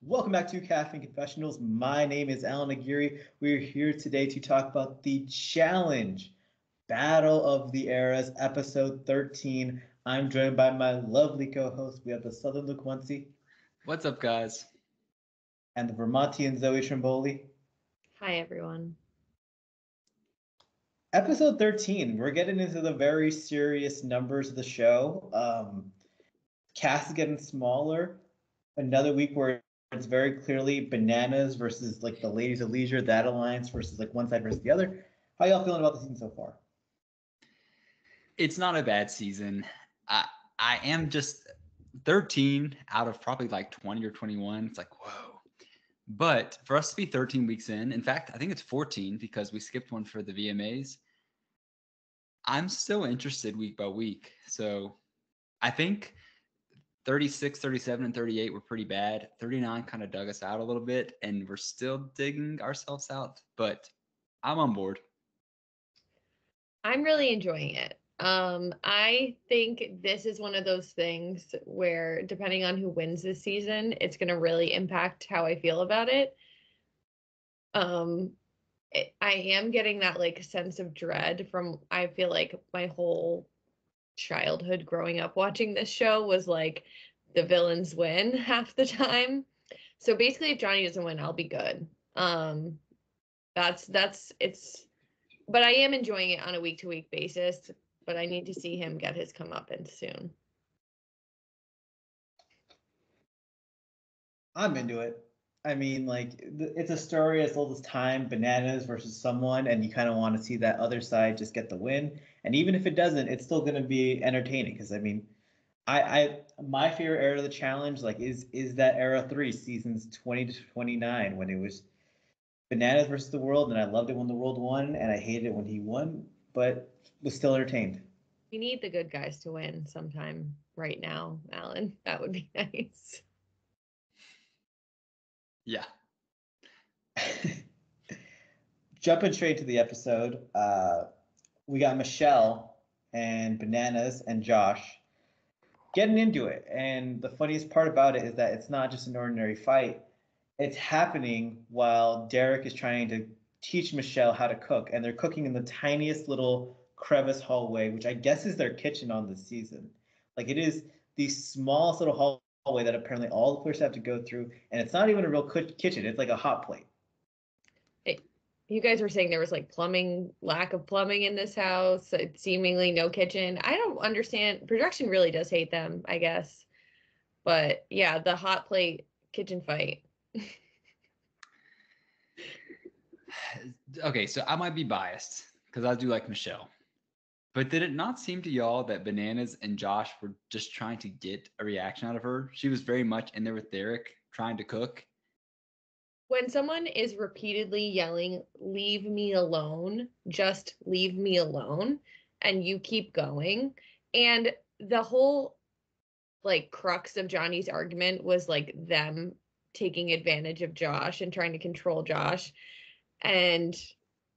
Welcome back to Caffeine Confessionals. My name is Allan Aguirre. We're here today to talk about the challenge, Battle of the Eras, episode 13. I'm joined by my lovely co-host. We have the Southern Luke Muncie What's up, guys? and the Vermontian Zoe Trimboli. Hi, everyone. Episode 13, we're getting into the very serious numbers of the show. Cast is getting smaller. Another week where it's very clearly bananas versus like the ladies of leisure, that alliance versus like one side versus the other. How y'all feeling about the season so far? It's not a bad season. I am just 13 out of probably like 20 or 21. It's like, whoa. But for us to be 13 weeks in fact, I think it's 14 because we skipped one for the VMAs. I'm still interested week by week. So I think 36, 37, and 38 were pretty bad. 39 kind of dug us out a little bit, and we're still digging ourselves out. But I'm on board. I'm really enjoying it. I think this is one of those things where, depending on who wins this season, it's going to really impact how I feel about it. I am getting that like sense of dread from, I feel like my whole childhood growing up watching this show was like the villains win half the time. So basically, if Johnny doesn't win, I'll be good. It's, but I am enjoying it on a week to week basis, but I need to see him get his comeuppance soon. I'm into it. I mean, like, it's a story as old as time, bananas versus someone, and you kind of want to see that other side just get the win. And even if it doesn't, it's still going to be entertaining because, I mean, my favorite era of the challenge, like, is that era 3, seasons 20 to 29, when it was bananas versus the world, and I loved it when the world won, and I hated it when he won, but was still entertained. We need the good guys to win sometime right now, Allan. That would be nice. Yeah. Jumping straight to the episode, we got Michele and Bananas and Josh getting into it. And the funniest part about it is that it's not just an ordinary fight. It's happening while Derek is trying to teach Michele how to cook. And they're cooking in the tiniest little crevice hallway, which I guess is their kitchen on this season. Like, it is the smallest little hallway that apparently all the players have to go through. And it's not even a real kitchen. It's like a hot plate. You guys were saying there was like lack of plumbing in this house, seemingly no kitchen. I don't understand. Production really does hate them, I guess. But yeah, the hot plate kitchen fight. Okay, so I might be biased because I do like Michele. But did it not seem to y'all that Bananas and Josh were just trying to get a reaction out of her? She was very much in there with Derek, trying to cook. When someone is repeatedly yelling, "Leave me alone, just leave me alone," and you keep going, and the whole like crux of Johnny's argument was like them taking advantage of Josh and trying to control Josh. And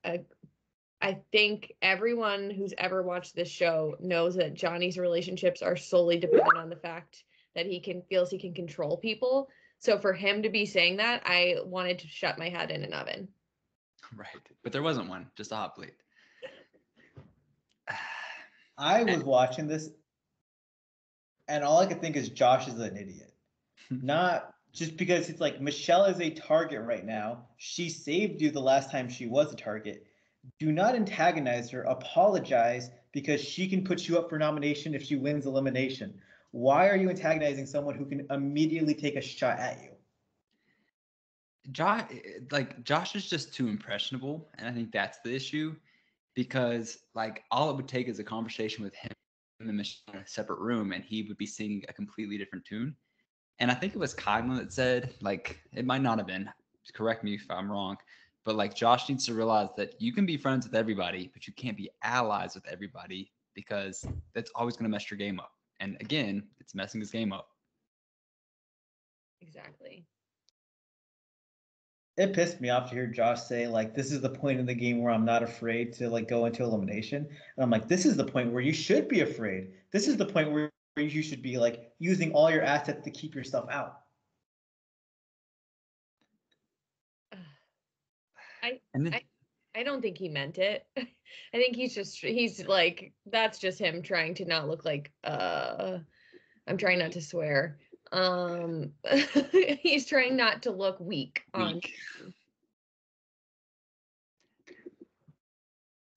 I think everyone who's ever watched this show knows that Johnny's relationships are solely dependent on the fact that feels he can control people. So for him to be saying that, I wanted to shut my head in an oven. Right. But there wasn't one, just a hot plate. I was watching this, and all I could think is Josh is an idiot. Not just because it's like Michele is a target right now. She saved you the last time she was a target. Do not antagonize her. Apologize because she can put you up for nomination if she wins elimination. Why are you antagonizing someone who can immediately take a shot at you? Josh is just too impressionable, and I think that's the issue. Because like all it would take is a conversation with him and Michele in a separate room, and he would be singing a completely different tune. And I think it was Kylan that said, like, it might not have been. Correct me if I'm wrong. But like Josh needs to realize that you can be friends with everybody, but you can't be allies with everybody because that's always going to mess your game up. And again, it's messing his game up. Exactly. It pissed me off to hear Josh say, like, this is the point in the game where I'm not afraid to like go into elimination. And I'm like, this is the point where you should be afraid. This is the point where you should be like using all your assets to keep yourself out. And then I don't think he meant it. I think he's like, that's just him trying to not look like, I'm trying not to swear. He's trying not to look weak.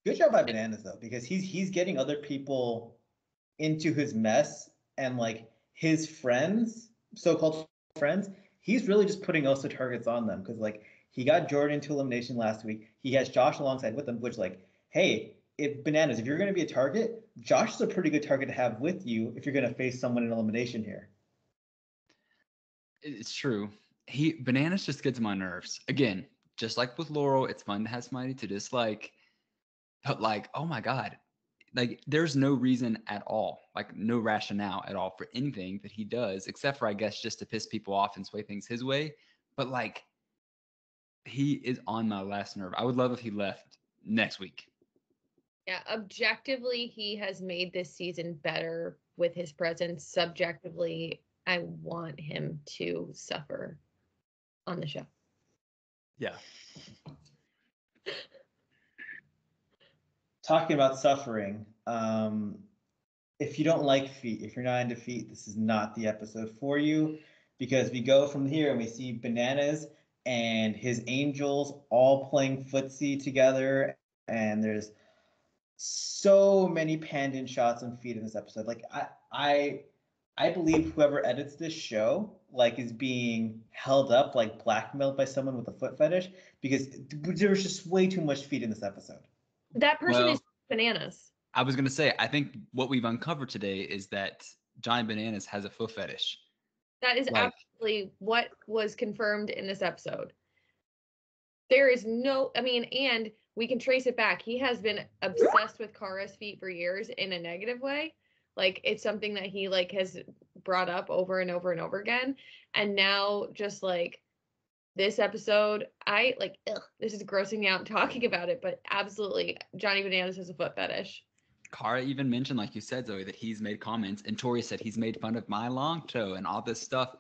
Good job by Bananas though, because he's getting other people into his mess, and like his friends, so-called friends, he's really just putting also targets on them, because like he got Jordan into elimination last week. He has Josh alongside with him, which like, hey, if you're going to be a target, Josh is a pretty good target to have with you if you're going to face someone in elimination here. it's true. Bananas just gets on my nerves. Again, just like with Laurel, it's fun to have somebody to dislike, but like, oh my God, like there's no reason at all, like no rationale at all for anything that he does, except for I guess just to piss people off and sway things his way. But like, he is on my last nerve. I would love if he left next week. Yeah, objectively, he has made this season better with his presence. Subjectively, I want him to suffer on the show. Yeah. Talking about suffering, if you don't like feet, if you're not into feet, this is not the episode for you, because we go from here and we see Bananas and his angels all playing footsie together, and there's so many panned in shots on feet in this episode. Like I believe whoever edits this show like is being held up, like blackmailed by someone with a foot fetish, because there was just way too much feet in this episode. That person is Bananas. I was gonna say, I think what we've uncovered today is that Johnny Bananas has a foot fetish. That is absolutely what was confirmed in this episode. There is no, I mean, and we can trace it back. He has been obsessed with Kara's feet for years in a negative way. Like it's something that he like has brought up over and over and over again. And now just like this episode, I like, this is grossing me out talking about it, but absolutely Johnny Bananas has a foot fetish. Kara even mentioned, like you said, Zoe, that he's made comments, and Tori said he's made fun of my long toe and all this stuff.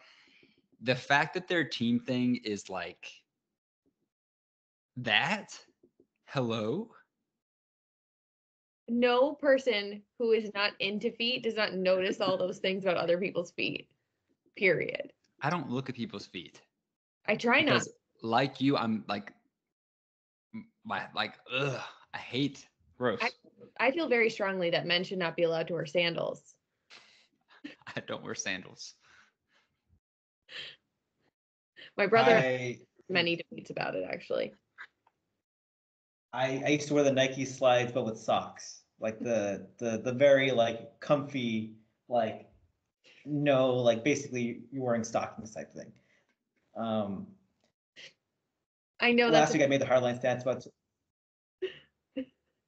The fact that their team thing is like that, hello? No person who is not into feet does not notice all those things about other people's feet, period. I don't look at people's feet. I try not. Like you, I'm like, ugh, I hate gross. I feel very strongly that men should not be allowed to wear sandals. I don't wear sandals. My brother has many debates about it, actually. I used to wear the Nike slides, but with socks, like the very like comfy, like no, like basically you're wearing stockings type thing. I know last week I made the hardline stance about.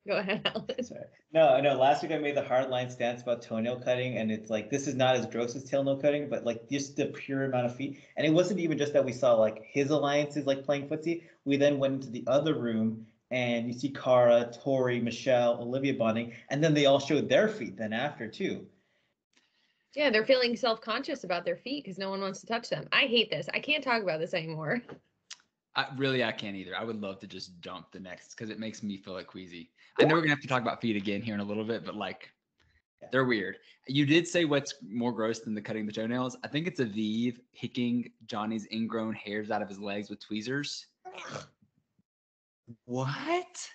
Go ahead, Allan. Sorry. No. Last week I made the hardline stance about toenail cutting, and it's like this is not as gross as toenail cutting, but like just the pure amount of feet. And it wasn't even just that we saw like his alliances like playing footsie. We then went into the other room, and you see Cara, Tori, Michele, Olivia bonding, and then they all showed their feet then after too. Yeah, they're feeling self-conscious about their feet because no one wants to touch them. I hate this. I can't talk about this anymore. I can't either. I would love to just jump the next because it makes me feel like queasy. I know we're gonna have to talk about feet again here in a little bit, but like they're weird. You did say what's more gross than the cutting the toenails. I think it's Aviv picking Johnny's ingrown hairs out of his legs with tweezers. What?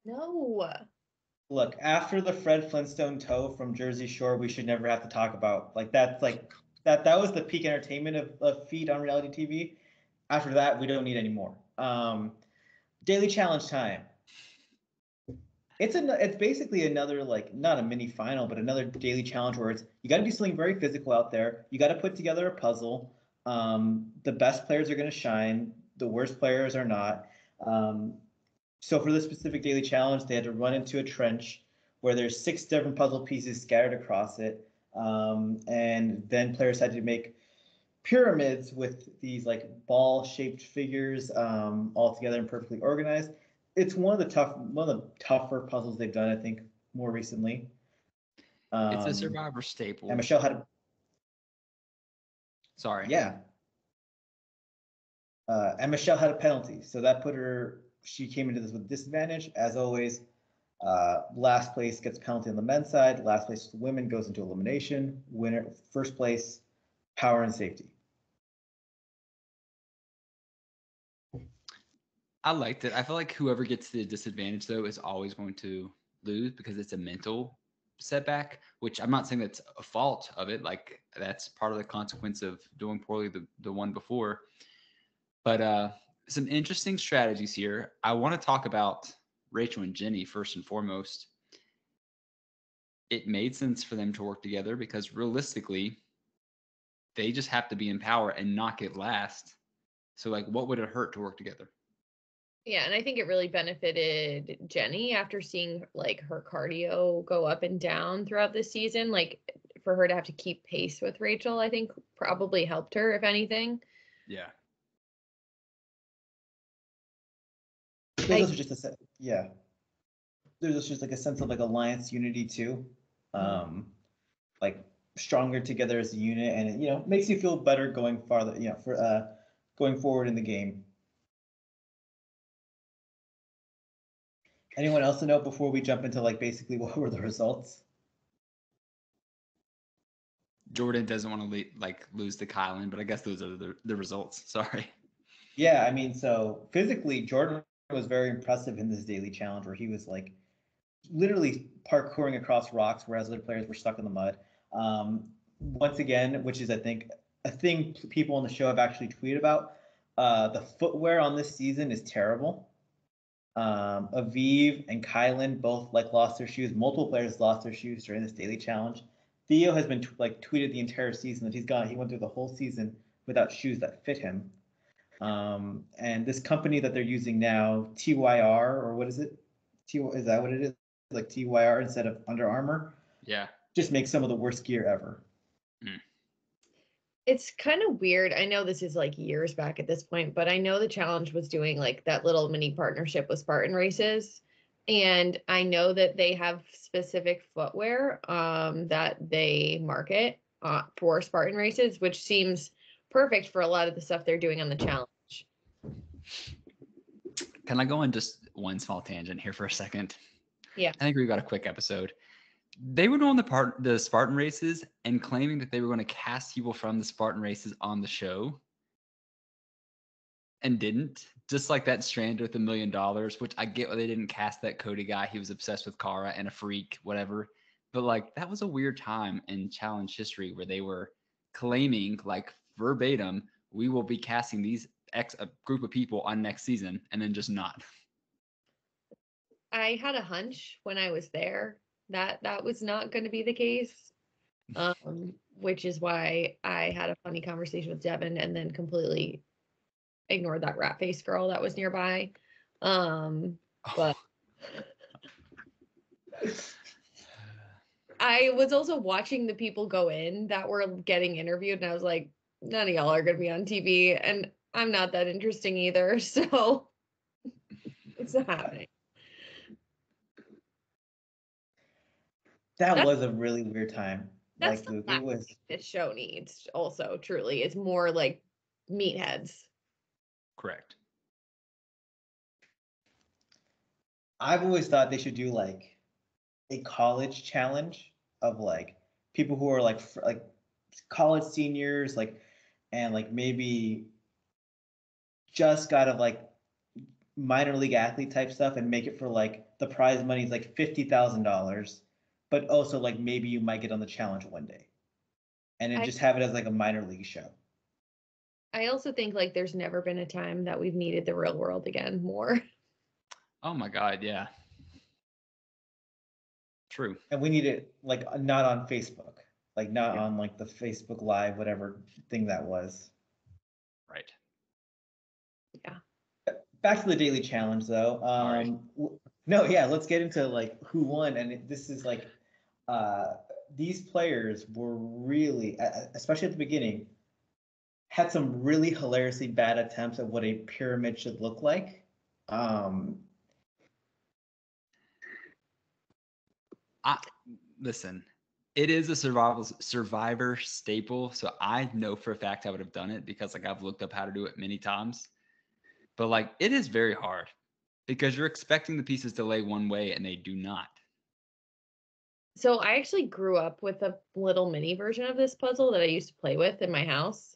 No. Look, after the Fred Flintstone toe from Jersey Shore, we should never have to talk about like that's like that was the peak entertainment of feet on reality TV. After that, we don't need any more. Daily challenge time. It's basically another like not a mini final, but another daily challenge where it's you got to do something very physical out there. You got to put together a puzzle. The best players are going to shine. The worst players are not. So for this specific daily challenge, they had to run into a trench where there's 6 different puzzle pieces scattered across it, and then players had to make pyramids with these like ball-shaped figures all together and perfectly organized. It's one of the tougher puzzles they've done, I think, more recently. It's a Survivor staple. And Michele had. Sorry. Yeah. And Michele had a penalty, so that put her. She came into this with disadvantage, as always. Last place gets penalty on the men's side. Last place the women goes into elimination. Winner, first place, power and safety. I liked it. I feel like whoever gets the disadvantage though is always going to lose because it's a mental setback, which I'm not saying that's a fault of it. Like that's part of the consequence of doing poorly the one before. But some interesting strategies here. I want to talk about Rachel and Jenny first and foremost. It made sense for them to work together because realistically, they just have to be in power and not get last. So like, what would it hurt to work together? Yeah, and I think it really benefited Jenny after seeing like her cardio go up and down throughout the season. Like for her to have to keep pace with Rachel, I think probably helped her, if anything. Yeah. There's also just yeah. There's just like a sense of like alliance unity too, like stronger together as a unit, and it, makes you feel better going farther, for going forward in the game. Anyone else to know before we jump into like basically what were the results? Jordan doesn't want to lose to Kylan, but I guess those are the results. Sorry. Yeah, I mean, so physically, Jordan was very impressive in this daily challenge where he was like literally parkouring across rocks, whereas other players were stuck in the mud. Once again, which is I think a thing people on the show have actually tweeted about. The footwear on this season is terrible. Aviv and Kylan both lost their shoes. Multiple players lost their shoes during this daily challenge. Theo has been tweeted the entire season that he went through the whole season without shoes that fit him. And this company that they're using now, TYR, or what is it? Is that what it is? Like TYR instead of Under Armour? Yeah. Just makes some of the worst gear ever. It's kind of weird. I know this is like years back at this point, but I know the challenge was doing like that little mini partnership with Spartan Races. And I know that they have specific footwear that they market for Spartan Races, which seems perfect for a lot of the stuff they're doing on the challenge. Can I go on just one small tangent here for a second? Yeah. I think we've got a quick episode. They were doing the Spartan Races and claiming that they were going to cast people from the Spartan Races on the show and didn't. Just like that strand with $1 million, which I get why they didn't cast that Cody guy. He was obsessed with Kara and a freak, whatever. But like that was a weird time in challenge history where they were claiming like verbatim, we will be casting these a group of people on next season and then just not. I had a hunch when I was there that that was not going to be the case, which is why I had a funny conversation with Devin and then completely ignored that rat face girl that was nearby. But I was also watching the people go in that were getting interviewed, and I was like, none of y'all are going to be on TV, and I'm not that interesting either, so it's not happening. That was a really weird time. That's Luke, it was. This show needs also truly. It's more like meatheads. Correct. I've always thought they should do like a college challenge of like people who are like college seniors, and like maybe just got of like minor league athlete type stuff, and make it for like the prize money is like $50,000, but also like maybe you might get on the challenge one day, and then just have it as like a minor league show. I also think like there's never been a time that we've needed the real world again more. Oh my God, yeah. True. And we need it like not on Facebook, like not on like the Facebook Live, whatever thing that was. Right. Yeah. Back to the daily challenge though. No, yeah, let's get into like who won. And this is like these players were really, especially at the beginning, had some really hilariously bad attempts at what a pyramid should look like. Listen, it is a survivor staple, so I know for a fact I would have done it because like I've looked up how to do it many times. But like, it is very hard because you're expecting the pieces to lay one way and they do not. So I actually grew up with a little mini version of this puzzle that I used to play with in my house.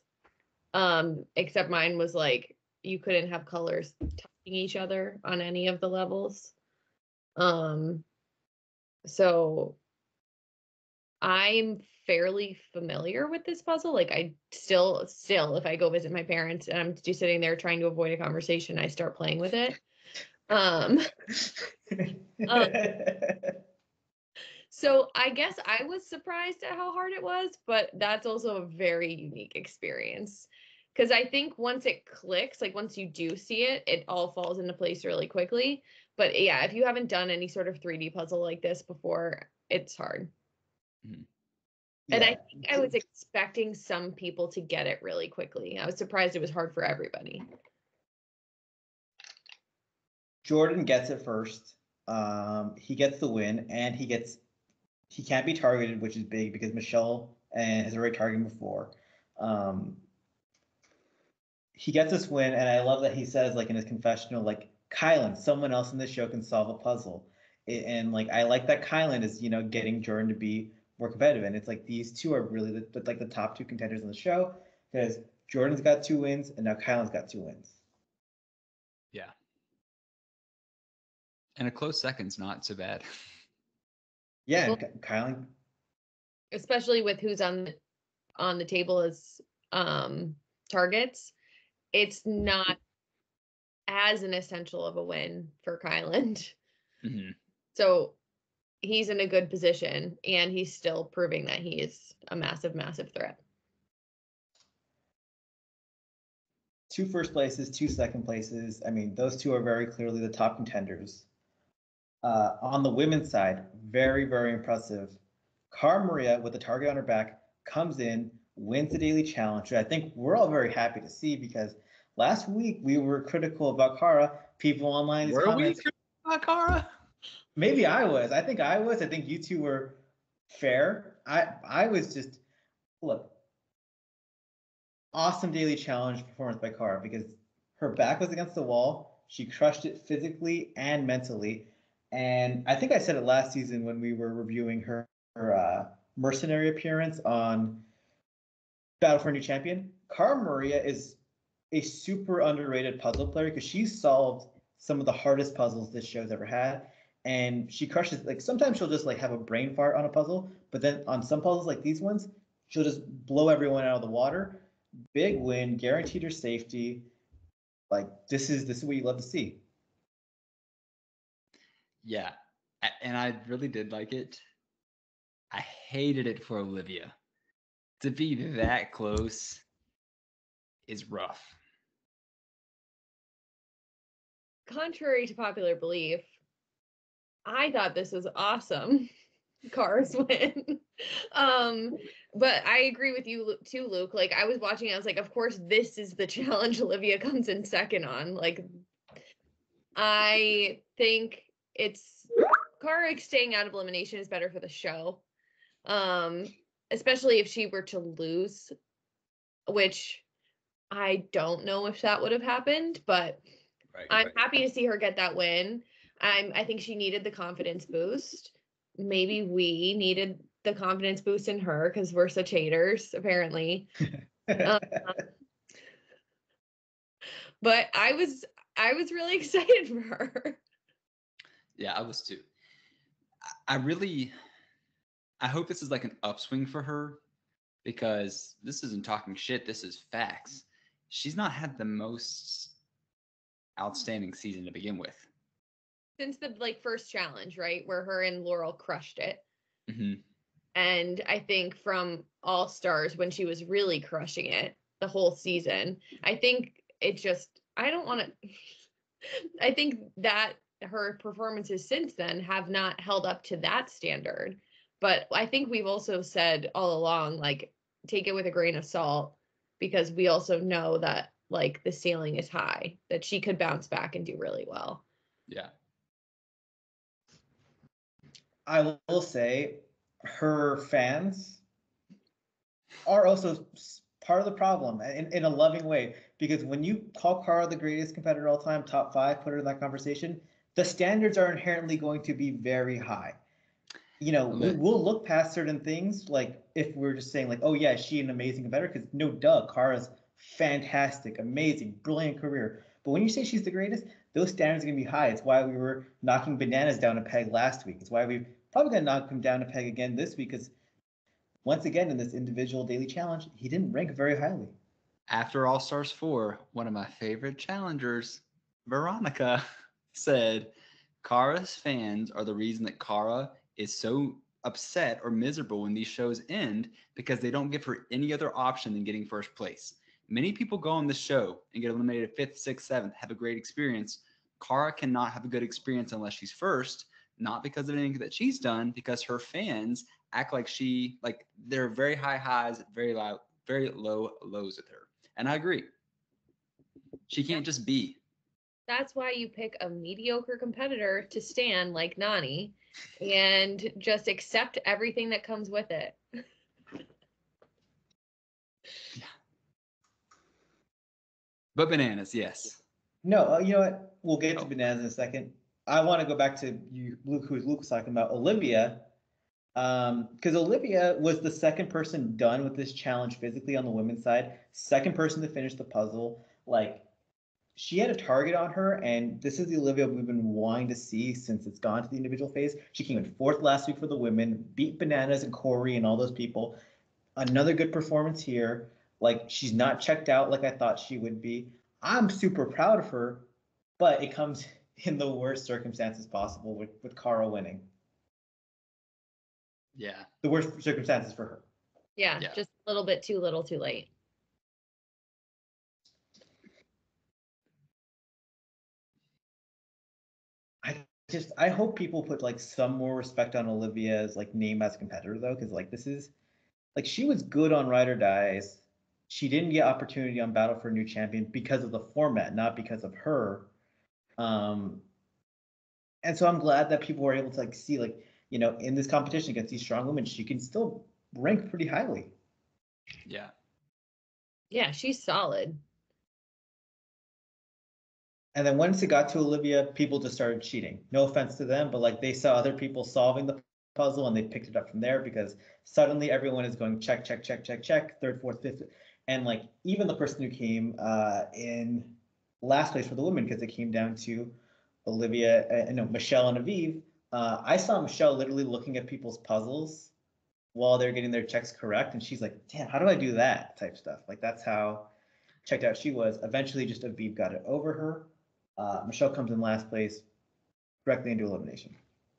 Except mine was like you couldn't have colors touching each other on any of the levels. So I'm fairly familiar with this puzzle. Like I still, if I go visit my parents and I'm just sitting there trying to avoid a conversation, I start playing with it. Um, so I guess I was surprised at how hard it was, but that's also a very unique experience. Because I think once it clicks, like once you do see it, it all falls into place really quickly. But yeah, if you haven't done any sort of 3D puzzle like this before, it's hard. Mhm. And Yeah. I think I was expecting some people to get it really quickly. I was surprised it was hard for everybody. Jordan gets it first. He gets the win, and he can't be targeted, which is big because Michele has already targeted him before. He gets this win, and I love that he says, like in his confessional, like Kylan, someone else in this show can solve a puzzle, and like I like that Kylan is getting Jordan to be more competitive, and it's like these two are really the top two contenders in the show because Jordan's got 2 wins, and now Kylan's got 2 wins. Yeah. And a close second's not so bad. Yeah, and Kylan. Especially with who's on the table as targets, it's not as an essential of a win for Kylan. Mhm. So he's in a good position, and he's still proving that he is a massive, massive threat. 2 first places, 2 second places. I mean, those two are very clearly the top contenders. On the women's side, very, very impressive. Cara Maria, with the target on her back, comes in, wins the daily challenge. I think we're all very happy to see because last week we were critical about Cara. People online in Were comments. we critical about Cara? Maybe I was. I think I was. I think you two were fair. I was just look. Awesome daily challenge performance by Cara because her back was against the wall. She crushed it physically and mentally. And I think I said it last season when we were reviewing her mercenary appearance on Battle for a New Champion. Cara Maria is a super underrated puzzle player because she's solved some of the hardest puzzles this show's ever had. And she crushes, like sometimes she'll just like have a brain fart on a puzzle, but then on some puzzles like these ones, she'll just blow everyone out of the water. Big win, guaranteed her safety. Like this is what you love to see. Yeah. And I really did like it. I hated it for Olivia. To be that close is rough. Contrary to popular belief, I thought this was awesome. Cara's win. But I agree with you too, Luke. Like I was watching, I was like, of course, this is the challenge Olivia comes in second on. Like, I think it's Cara staying out of elimination is better for the show. Especially if she were to lose, which I don't know if that would have happened, but I'm happy to see her get that win. I think she needed the confidence boost. Maybe we needed the confidence boost in her because we're such haters, apparently. But I was really excited for her. Yeah, I was too. I hope this is like an upswing for her because this isn't talking shit. This is facts. She's not had the most outstanding season to begin with. Since the first challenge, right, where her and Laurel crushed it. Mm-hmm. And I think from All Stars when she was really crushing it the whole season, I think it just I don't want to. I think that her performances since then have not held up to that standard. But I think we've also said all along, like, take it with a grain of salt because we also know that like the ceiling is high, that she could bounce back and do really well. Yeah. I will say her fans are also part of the problem in a loving way, because when you call Cara the greatest competitor of all time, top 5, put her in that conversation, the standards are inherently going to be very high. We'll look past certain things, like if we're just saying like, oh yeah, she's an amazing competitor, because no duh, Cara's fantastic, amazing, brilliant career. But when you say she's the greatest, those standards are going to be high. It's why we were knocking Bananas down a peg last week. It's why we're probably going to knock him down a peg again this week, because once again, in this individual daily challenge, he didn't rank very highly. After All Stars 4, one of my favorite challengers, Veronica, said, Cara's fans are the reason that Cara is so upset or miserable when these shows end, because they don't give her any other option than getting first place. Many people go on the show and get eliminated 5th, 6th, 7th, have a great experience. Cara cannot have a good experience unless she's first, not because of anything that she's done, because her fans act like they're very high highs, very low lows with her. And I agree. She can't just be. That's why you pick a mediocre competitor to stand like Nani and just accept everything that comes with it. Yeah. But Bananas, yes. No, you know what? We'll get to Bananas in a second. I want to go back to Luke was talking about Olivia, because Olivia was the second person done with this challenge physically on the women's side, second person to finish the puzzle. Like, she had a target on her, and this is the Olivia we've been wanting to see since it's gone to the individual phase. She came in 4th last week for the women, beat Bananas and Corey and all those people. Another good performance here. Like, she's not checked out like I thought she would be. I'm super proud of her, but it comes in the worst circumstances possible with Cara winning. Yeah. The worst circumstances for her. Yeah, just a little bit too little too late. I hope people put like some more respect on Olivia's like name as a competitor, though, because like this is like, she was good on Ride or Dies. She didn't get opportunity on Battle for a New Champion because of the format, not because of her. And so I'm glad that people were able to like see, like, in this competition against these strong women, she can still rank pretty highly. Yeah. Yeah, she's solid. And then once it got to Olivia, people just started cheating. No offense to them, but like they saw other people solving the puzzle and they picked it up from there, because suddenly everyone is going check, check, check, check, check, 3rd, 4th, 5th. And like even the person who came in last place for the women, because it came down to Olivia, Michele and Aviv. I saw Michele literally looking at people's puzzles while they're getting their checks correct. And she's like, damn, how do I do that type stuff? Like, that's how checked out she was. Eventually just Aviv got it over her. Michele comes in last place, directly into elimination.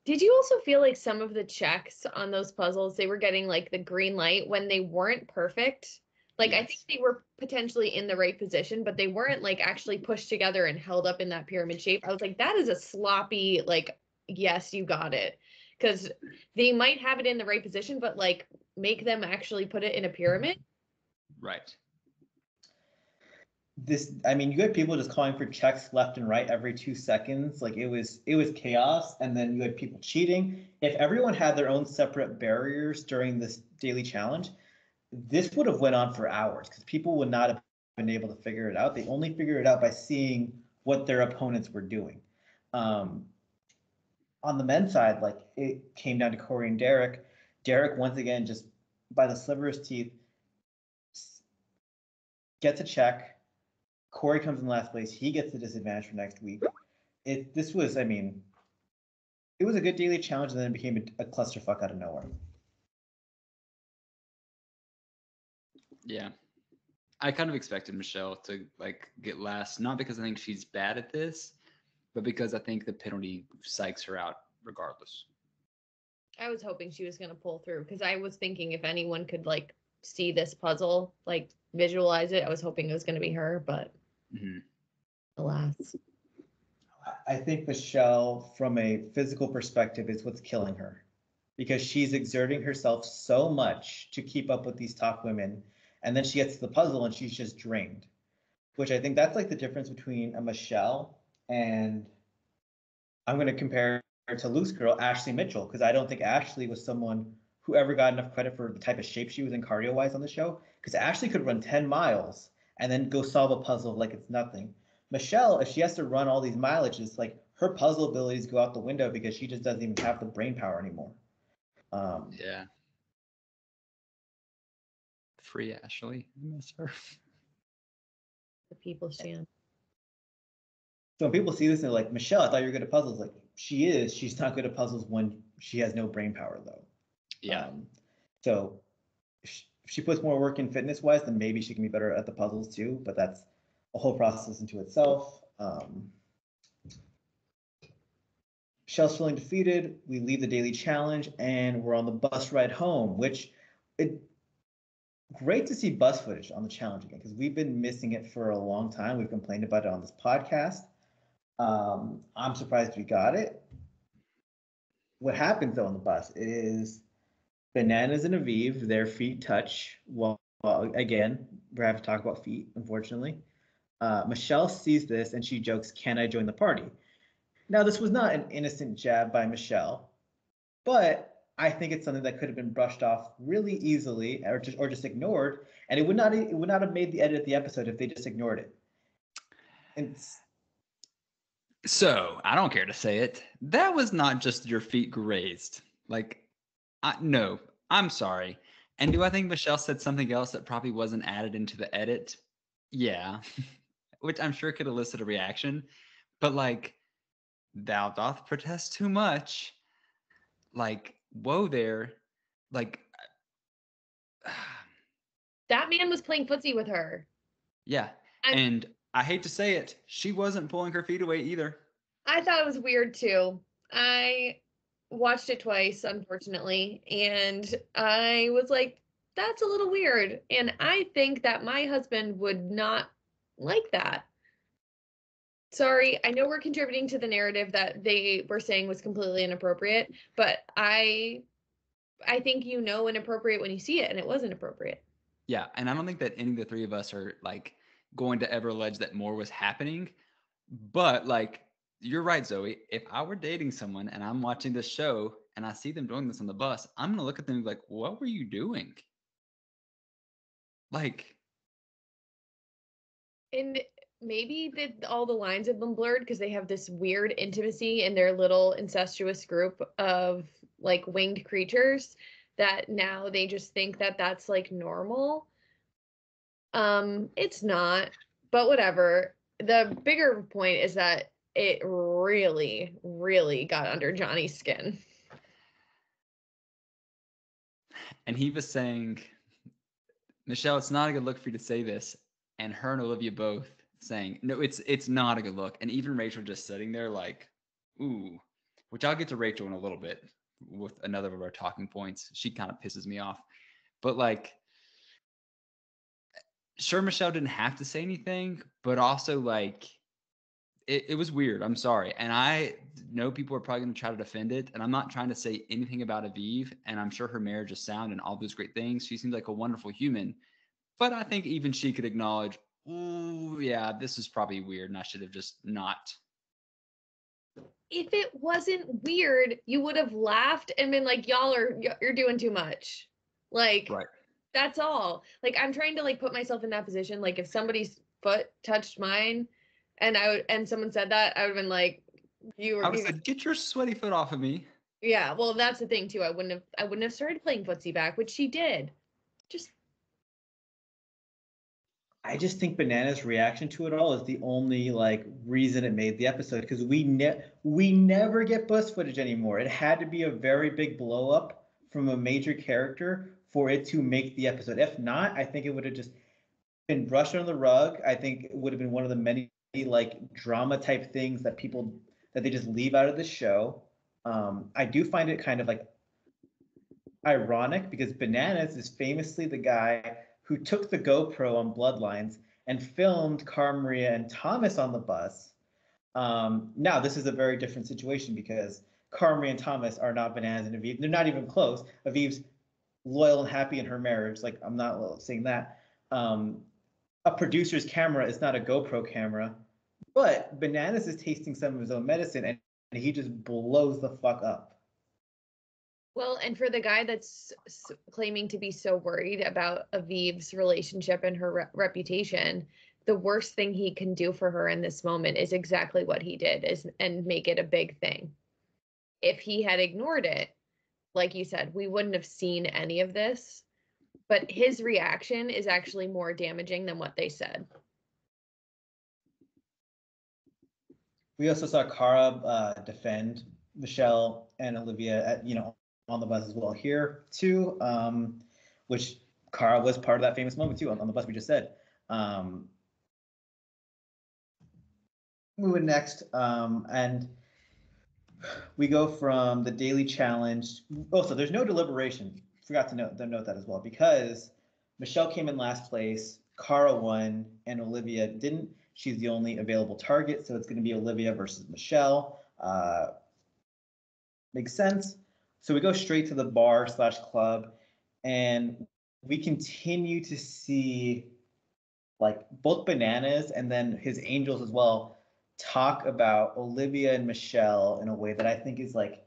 Did you also feel like some of the checks on those puzzles, they were getting like the green light when they weren't perfect? Like, yes. I think they were potentially in the right position, but they weren't like actually pushed together and held up in that pyramid shape. I was like, that is a sloppy, like, yes, you got it. Because they might have it in the right position, but like make them actually put it in a pyramid. Right. You had people just calling for checks left and right every 2 seconds. Like, it was chaos. And then you had people cheating. If everyone had their own separate barriers during this daily challenge, this would have went on for hours, because people would not have been able to figure it out. They only figure it out by seeing what their opponents were doing. On the men's side, like, it came down to Corey and Derek. Derek, once again, just by the sliver of his teeth, gets a check. Corey comes in last place. He gets the disadvantage for next week. It was a good daily challenge, and then it became a clusterfuck out of nowhere. Yeah. I kind of expected Michele to like get last, not because I think she's bad at this, but because I think the penalty psychs her out regardless. I was hoping she was going to pull through, because I was thinking if anyone could like see this puzzle, like visualize it, I was hoping it was going to be her, but alas. I think Michele, from a physical perspective, is what's killing her, because she's exerting herself so much to keep up with these top women. And then she gets to the puzzle and she's just drained, which I think that's like the difference between a Michele and, I'm going to compare her to loose girl Ashley Mitchell, because I don't think Ashley was someone whoever got enough credit for the type of shape she was in cardio-wise on the show, because Ashley could run 10 miles and then go solve a puzzle like it's nothing. Michele, if she has to run all these mileages, like her puzzle abilities go out the window because she just doesn't even have the brain power anymore. Yeah. Free Ashley. I miss her. The people's champ. So when people see this, they're like, Michele, I thought you were good at puzzles. Like, she is. She's not good at puzzles when she has no brain power, though. Yeah. So if she puts more work in fitness-wise, then maybe she can be better at the puzzles too. But that's a whole process into itself. Michelle's feeling defeated. We leave the daily challenge, and we're on the bus ride home, which great to see bus footage on the challenge again, because we've been missing it for a long time. We've complained about it on this podcast. I'm surprised we got it. What happens though on the bus is Bananas and Aviv, their feet touch. Well, again, we're having to talk about feet, unfortunately. Michele sees this and she jokes, "Can I join the party?" Now, this was not an innocent jab by Michele, but I think it's something that could have been brushed off really easily, or just ignored, and it would not have made the edit of the episode if they just ignored it. And so I don't care to say it. That was not just your feet grazed. Like, no, I'm sorry. And do I think Michele said something else that probably wasn't added into the edit? Yeah, which I'm sure could elicit a reaction. But like, thou doth protest too much. Like, whoa there. Like, That man was playing footsie with her. yeah. And I hate to say it, she wasn't pulling her feet away either. I thought it was weird too. I watched it twice, unfortunately, and I was like, that's a little weird. And I think that my husband would not like that. Sorry, I know we're contributing to the narrative that they were saying was completely inappropriate, but I think you know inappropriate when you see it, and it was inappropriate. Yeah, and I don't think that any of the three of us are like going to ever allege that more was happening. But like, you're right, Zoe. If I were dating someone and I'm watching this show and I see them doing this on the bus, I'm gonna look at them and be like, "What were you doing?" Like, And maybe all the lines have been blurred because they have this weird intimacy in their little incestuous group of like winged creatures that now they just think that that's like normal. It's not, but whatever. The bigger point is that it really, really got under Johnny's skin. and he was saying, "Michele, it's not a good look for you to say this," and her and Olivia both saying, "No, it's not a good look." And even Rachel just sitting there like, "Ooh," which I'll get to Rachel in a little bit with another of our talking points. She kind of pisses me off, but like, sure, Michele didn't have to say anything, but also like, it was weird. I'm sorry. And I know people are probably going to try to defend it. And I'm not trying to say anything about Aviv. And I'm sure her marriage is sound and all those great things. She seems like a wonderful human. But I think even she could acknowledge, "Ooh, yeah, this is probably weird. And I should have just not." If it wasn't weird, you would have laughed and been like, you're doing too much. Like, Right. that's all. Like, I'm trying to like put myself in that position. Like, if somebody's foot touched mine and someone said that, I would have been like, I would have said, "Get your sweaty foot off of me." yeah, well, that's the thing too. I wouldn't have started playing footsie back, which she did. I just think Banana's reaction to it all is the only like reason it made the episode, because we never get bus footage anymore. It had to be a very big blow up from a major character for it to make the episode. If not, I think it would have just been brushed under the rug. I think it would have been one of the many like drama type things that they just leave out of the show. I do find it kind of like ironic because Bananas is famously the guy who took the GoPro on Bloodlines and filmed Cara Maria and Thomas on the bus. Now, this is a very different situation because Cara Maria and Thomas are not Bananas and Aviv. They're not even close. Aviv's loyal and happy in her marriage. Like, I'm not saying that. A producer's camera is not a GoPro camera, but Bananas is tasting some of his own medicine and he just blows the fuck up. Well, and for the guy that's claiming to be so worried about Aviv's relationship and her reputation, the worst thing he can do for her in this moment is exactly what he did, is and make it a big thing. If he had ignored it, like you said, we wouldn't have seen any of this. But his reaction is actually more damaging than what they said. We also saw Cara defend Michele and Olivia at, on the bus as well here too, which Cara was part of that famous moment too on the bus we just said. Moving next, and we go from the daily challenge. Oh, so there's no deliberation. Forgot to note that as well, because Michele came in last place, Cara won, and Olivia didn't. She's the only available target, so it's going to be Olivia versus Michele. Makes sense. So we go straight to the bar/club, and we continue to see like both Bananas and then his angels as well talk about Olivia and Michele in a way that I think is like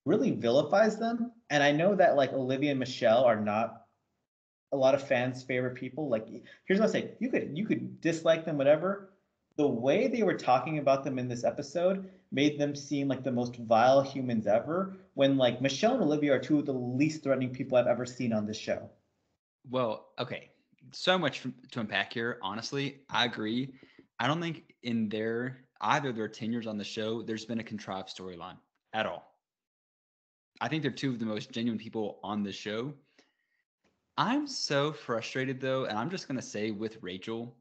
really vilifies them. And I know that like Olivia and Michele are not a lot of fans' favorite people. Like, here's what I say: you could dislike them, whatever. The way they were talking about them in this episode made them seem like the most vile humans ever. When like Michele and Olivia are two of the least threatening people I've ever seen on this show. Well, okay, so much to unpack here. Honestly, I agree. I don't think in either their tenures on the show, there's been a contrived storyline at all. I think they're two of the most genuine people on the show. I'm so frustrated though, and I'm just gonna say with Rachel,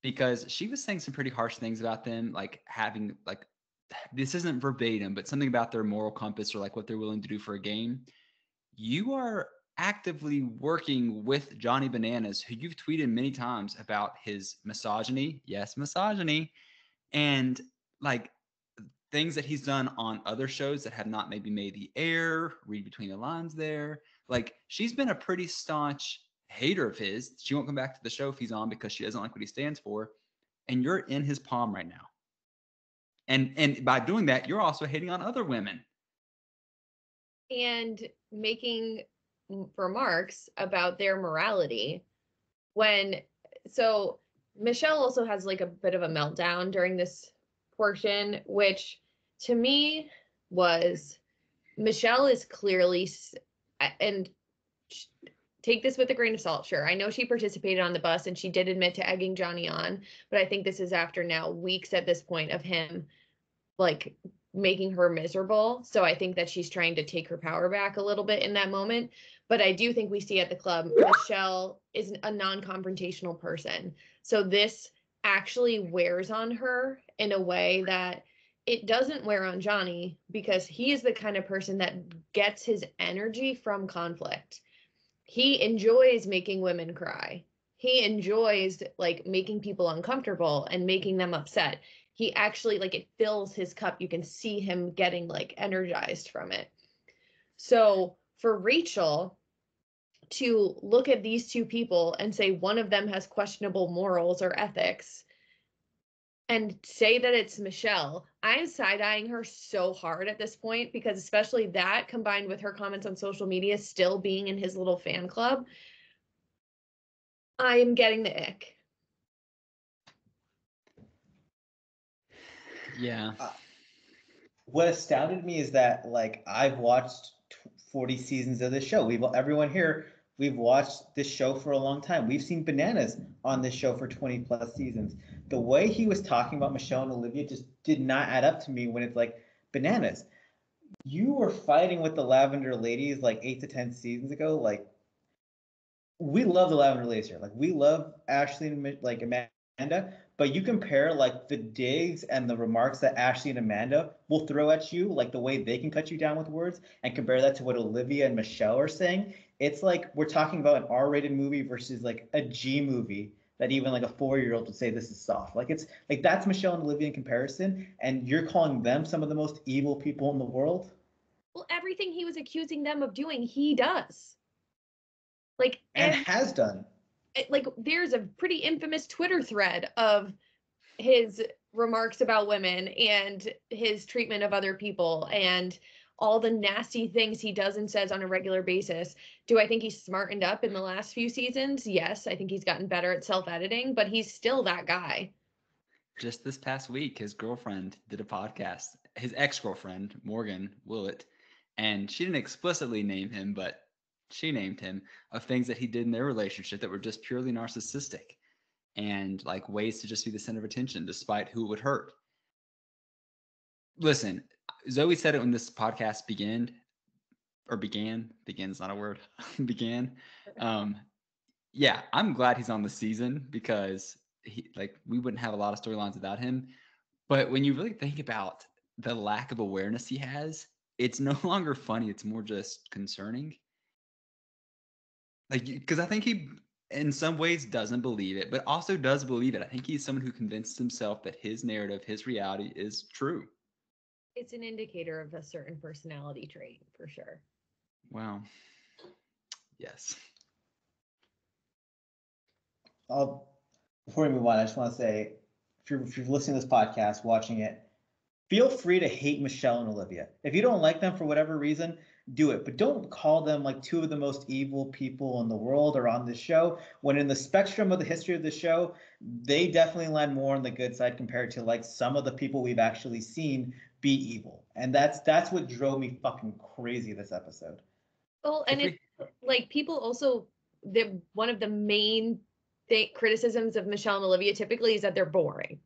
because she was saying some pretty harsh things about them, like having like this isn't verbatim, but something about their moral compass or like what they're willing to do for a game. You are actively working with Johnny Bananas, who you've tweeted many times about his misogyny. Yes, misogyny. And like things that he's done on other shows that have not maybe made the air, read between the lines there. Like she's been a pretty staunch hater of his. She won't come back to the show if he's on because she doesn't like what he stands for. And you're in his palm right now. And by doing that, you're also hating on other women. And making remarks about their morality so Michele also has like a bit of a meltdown during this portion, which to me was Michele is clearly, and take this with a grain of salt, sure. I know she participated on the bus and she did admit to egging Johnny on, but I think this is after now weeks at this point of him like making her miserable. So I think that she's trying to take her power back a little bit in that moment. But I do think we see at the club, Michele is a non-confrontational person. So this actually wears on her in a way that it doesn't wear on Johnny, because he is the kind of person that gets his energy from conflict. He enjoys making women cry. He enjoys like making people uncomfortable and making them upset. He actually like it fills his cup. You can see him getting like energized from it. So for Rachel to look at these two people and say one of them has questionable morals or ethics and say that it's Michele, I'm side-eyeing her so hard at this point, because especially that combined with her comments on social media still being in his little fan club, I am getting the ick. Yeah. What astounded me is that like I've watched 40 seasons of this show. Everyone here, we've watched this show for a long time. We've seen Bananas on this show for 20 plus seasons. The way he was talking about Michele and Olivia just did not add up to me when it's like, Bananas, you were fighting with the Lavender Ladies like 8 to 10 seasons ago. Like, we love the Lavender Ladies here. Like, we love Ashley and like Amanda, but you compare like the digs and the remarks that Ashley and Amanda will throw at you, like the way they can cut you down with words, and compare that to what Olivia and Michele are saying. It's like we're talking about an R-rated movie versus like a G movie that even like a 4-year-old would say this is soft. Like it's like that's Michele and Olivia in comparison, and you're calling them some of the most evil people in the world. Well, everything he was accusing them of doing, he does. Like, and has done. Like, there's a pretty infamous Twitter thread of his remarks about women and his treatment of other people and all the nasty things he does and says on a regular basis. Do I think he's smartened up in the last few seasons? Yes, I think he's gotten better at self-editing, but he's still that guy. Just this past week, his girlfriend did a podcast, his ex-girlfriend, Morgan Willett, and she didn't explicitly name him, but she named him, of things that he did in their relationship that were just purely narcissistic and like ways to just be the center of attention despite who it would hurt. Listen, Zoe said it when this podcast began's not a word, began. Yeah, I'm glad he's on the season because we wouldn't have a lot of storylines without him. But when you really think about the lack of awareness he has, it's no longer funny. It's more just concerning. Like, because I think he, in some ways, doesn't believe it, but also does believe it. I think he's someone who convinced himself that his narrative, his reality is true. It's an indicator of a certain personality trait, for sure. Wow. Yes. Before we move on, I just want to say, if you're listening to this podcast, watching it, feel free to hate Michele and Olivia. If you don't like them for whatever reason, do it. But don't call them like two of the most evil people in the world or on this show, when in the spectrum of the history of the show, they definitely land more on the good side compared to like some of the people we've actually seen be evil. And that's what drove me fucking crazy this episode. Well, and it's like people also, one of the main criticisms of Michele and Olivia typically is that they're boring.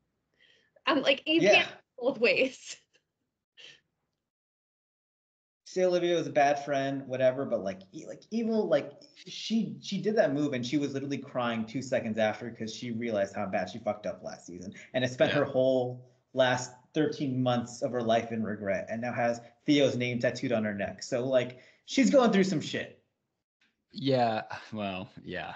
I'm like, you can't both ways. Say Olivia was a bad friend, whatever, but like evil, like she did that move and she was literally crying 2 seconds after because she realized how bad she fucked up last season and it spent her whole last 13 months of her life in regret and now has Theo's name tattooed on her neck. So like she's going through some shit. Yeah, well, yeah.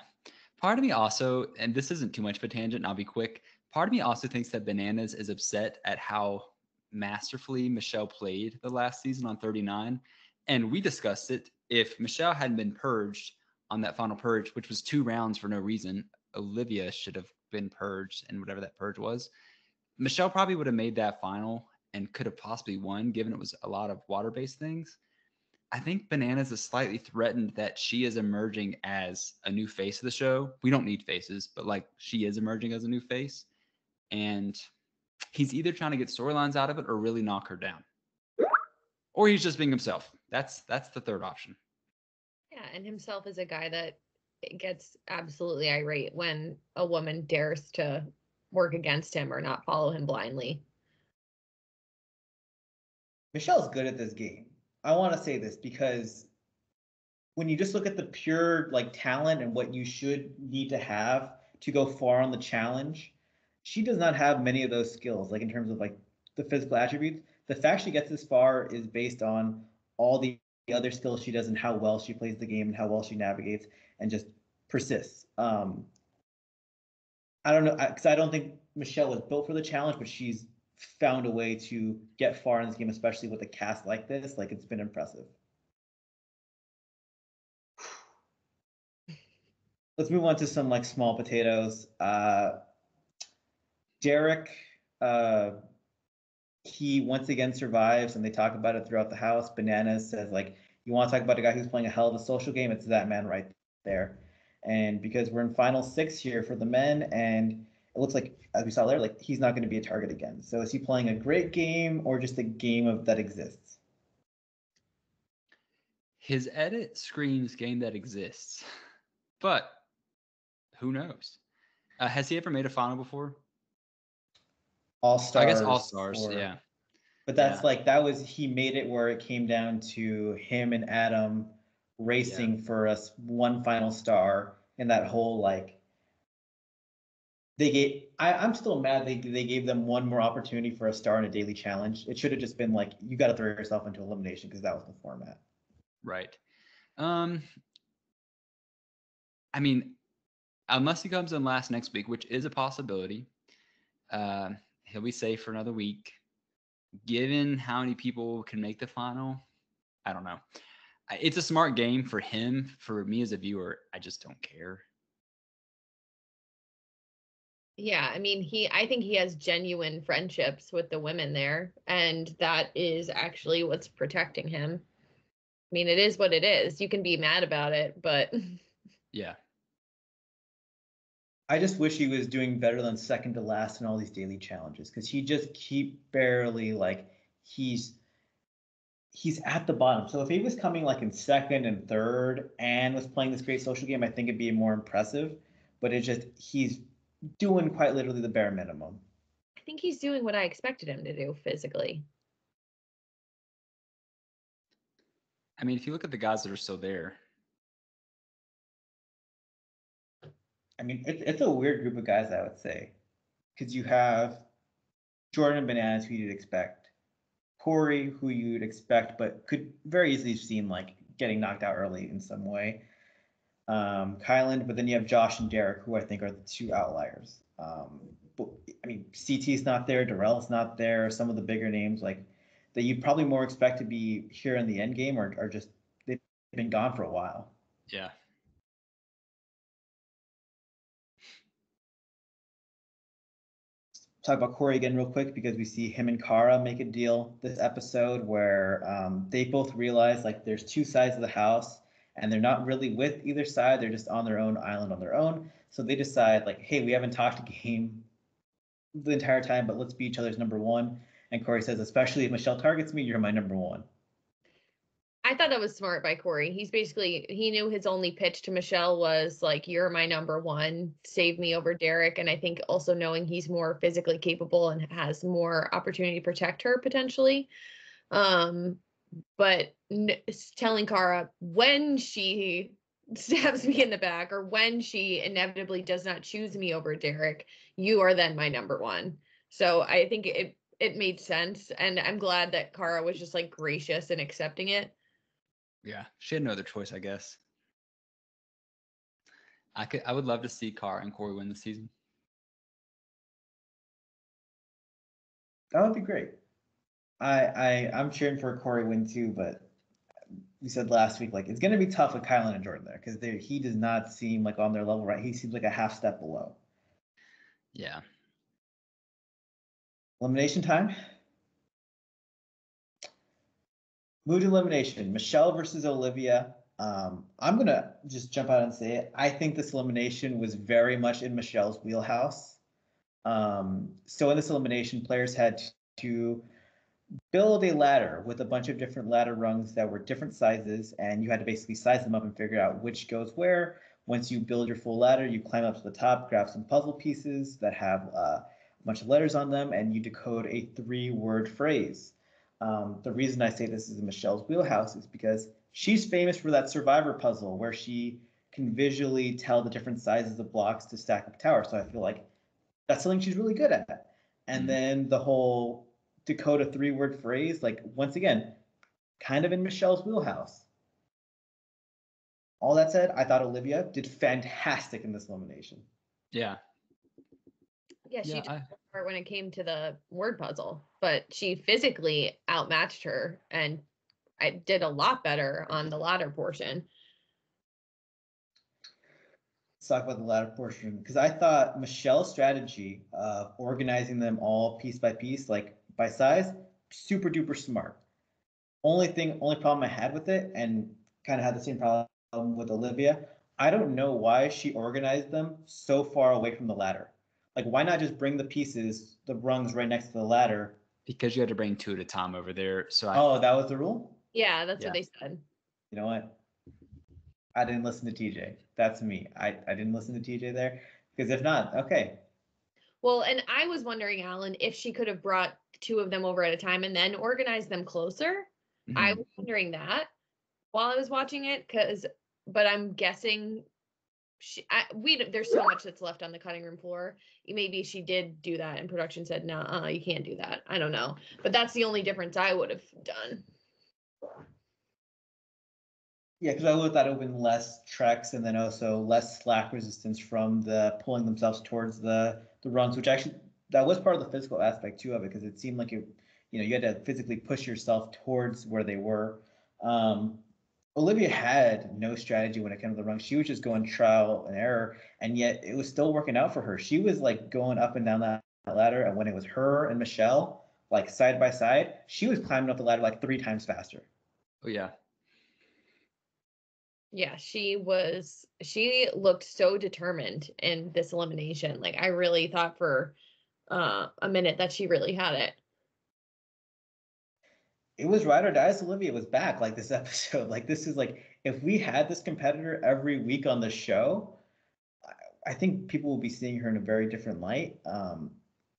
Part of me also, and this isn't too much of a tangent, and I'll be quick. Part of me also thinks that Bananas is upset at how masterfully Michele played the last season on 39. And we discussed it. If Michele hadn't been purged on that final purge, which was 2 rounds for no reason, Olivia should have been purged and whatever that purge was. Michele probably would have made that final and could have possibly won, given it was a lot of water-based things. I think Bananas is slightly threatened that she is emerging as a new face of the show. We don't need faces, but like she is emerging as a new face. And he's either trying to get storylines out of it or really knock her down. Or he's just being himself. That's the third option. Yeah, and himself is a guy that gets absolutely irate when a woman dares to work against him or not follow him blindly. Michele's good at this game. I want to say this because when you just look at the pure like talent and what you should need to have to go far on the challenge, she does not have many of those skills, like in terms of like the physical attributes. The fact she gets this far is based on all the other skills she does and how well she plays the game and how well she navigates and just persists. I don't know, because I don't think Michele was built for the challenge, but she's found a way to get far in this game, especially with a cast like this. Like it's been impressive. Let's move on to some like small potatoes. Derek, he once again survives, and they talk about it throughout the house. Bananas says like, "You want to talk about a guy who's playing a hell of a social game? It's that man right there." And because we're in final 6 here for the men, and it looks like, as we saw there, like he's not going to be a target again. So is he playing a great game or just a game of that exists? His edit screams game that exists, but who knows? Has he ever made a final before? All Stars. I guess All Stars, yeah. But that's like, that was, he made it where it came down to him and Adam racing for us one final star, and that whole like, I'm still mad they gave them one more opportunity for a star in a daily challenge. It should have just been like, you got to throw yourself into elimination because that was the format. Right. I mean, unless he comes in last next week, which is a possibility, he'll be safe for another week. Given how many people can make the final, I don't know. It's a smart game for him. For me as a viewer, I just don't care. Yeah, I mean, I think he has genuine friendships with the women there, and that is actually what's protecting him. I mean, it is what it is. You can be mad about it, but Yeah. I just wish he was doing better than second to last in all these daily challenges because he just keep barely like he's at the bottom. So if he was coming like in second and third and was playing this great social game, I think it'd be more impressive. But it's just he's doing quite literally the bare minimum. I think he's doing what I expected him to do physically. I mean, if you look at the guys that are still there, I mean, it's a weird group of guys, I would say, because you have Jordan and Bananas, who you'd expect, Corey, who you'd expect, but could very easily seem like getting knocked out early in some way. Kylan, but then you have Josh and Derek, who I think are the two outliers. But I mean, CT's not there, Darrell's not there. Some of the bigger names like that you'd probably more expect to be here in the end game are just they've been gone for a while. yeah. Talk about Corey again real quick because we see him and Kara make a deal this episode where they both realize like there's two sides of the house and they're not really with either side. They're just on their own island on their own. So they decide like, hey, we haven't talked a game the entire time, but let's be each other's number one. And Corey says, especially if Michele targets me, you're my number one. I thought that was smart by Corey. He knew his only pitch to Michele was like, you're my number one, save me over Derek. And I think also knowing he's more physically capable and has more opportunity to protect her potentially. But telling Kara when she stabs me in the back or when she inevitably does not choose me over Derek, you are then my number one. So I think it made sense. And I'm glad that Kara was just like gracious and accepting it. Yeah. She had no other choice, I guess. I would love to see Carr and Corey win this season. That would be great. I'm cheering for a Corey win too, but we said last week like it's gonna be tough with Kylan and Jordan there because he does not seem like on their level, right? He seems like a half step below. Yeah. Elimination time. Move to elimination. Michele versus Olivia. I'm gonna just jump out and say it. I think this elimination was very much in Michele's wheelhouse. So in this elimination, players had to build a ladder with a bunch of different ladder rungs that were different sizes, and you had to basically size them up and figure out which goes where. Once you build your full ladder, you climb up to the top, grab some puzzle pieces that have a bunch of letters on them, and you decode a 3-word phrase. The reason I say this is in Michele's wheelhouse is because she's famous for that survivor puzzle where she can visually tell the different sizes of blocks to stack up a tower. So I feel like that's something she's really good at. And then the whole decode a 3-word phrase, like once again, kind of in Michele's wheelhouse. All that said, I thought Olivia did fantastic in this elimination. Yeah. Yeah, she Yeah, did part when it came to the word puzzle, but she physically outmatched her and I did a lot better on the latter portion. Let's talk about the latter portion because I thought Michele's strategy of organizing them all piece by piece, like by size, super duper smart. Only problem I had with it, and kind of had the same problem with Olivia. I don't know why she organized them so far away from the ladder. Like, why not just bring the pieces, the rungs right next to the ladder? because you had to bring 2 at a time over there. So That was the rule? Yeah, that's what they said. You know what? I didn't listen to TJ. That's me. I didn't listen to TJ there because if not, okay. Well, and I was wondering, Allan, if she could have brought 2 of them over at a time and then organized them closer. I was wondering that while I was watching it, but I'm guessing there's so much that's left on the cutting room floor. Maybe she did do that and production said, no, you can't do that. I don't know. But that's the only difference I would have done. Yeah, because I would have thought it would have been less treks and then also less slack resistance from the pulling themselves towards the runs, which actually that was part of the physical aspect too of it because it seemed like you had to physically push yourself towards where they were. Olivia had no strategy when it came to the rung. She was just going trial and error, and yet it was still working out for her. She was like going up and down that ladder, and when it was her and Michele like side by side, she was climbing up the ladder like 3 times faster. Oh yeah. Yeah, she looked so determined in this elimination. Like I really thought for a minute that she really had it. It was ride or die. Olivia was back like this episode. Like this is like if we had this competitor every week on the show, I think people will be seeing her in a very different light.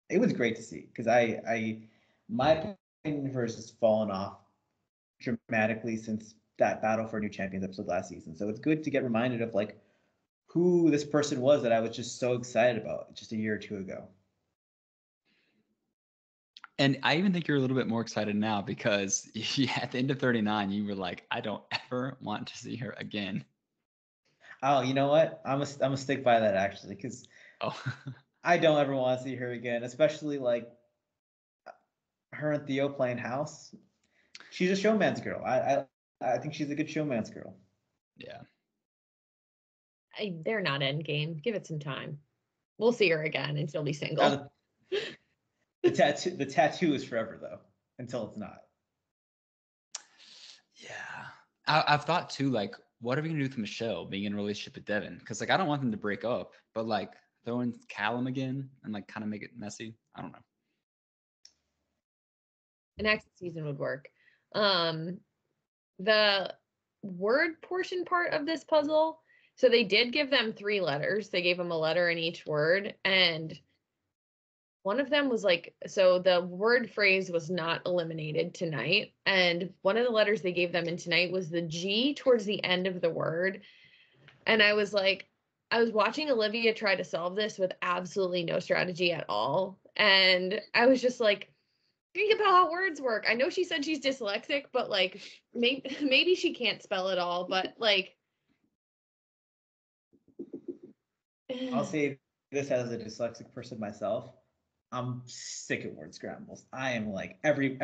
It was great to see because my opinion of her has just fallen off dramatically since that Battle for New Champions episode last season. So it's good to get reminded of like who this person was that I was just so excited about just a year or two ago. And I even think you're a little bit more excited now because at the end of 39, you were like, I don't ever want to see her again. Oh, you know what? I'm gonna stick by that actually because I don't ever want to see her again, especially like her and Theo playing house. She's a showman's girl. I think she's a good showman's girl. Yeah. They're not end game. Give it some time. We'll see her again and she'll be single. The tattoo is forever though, until it's not. Yeah. I've thought too, like, what are we gonna do with Michele being in a relationship with Devin? Because like I don't want them to break up, but like throw in Callum again and like kind of make it messy. I don't know. Next season would work. The word portion part of this puzzle. So they did give them 3 letters. They gave them a letter in each word, and one of them was like, so the word phrase was not eliminated tonight. And one of the letters they gave them in tonight was the G towards the end of the word. And I was like, I was watching Olivia try to solve this with absolutely no strategy at all. And I was just like, think about how words work. I know she said she's dyslexic, but like maybe she can't spell it all, but like I'll say this as a dyslexic person myself. I'm sick of word scrambles. I am like every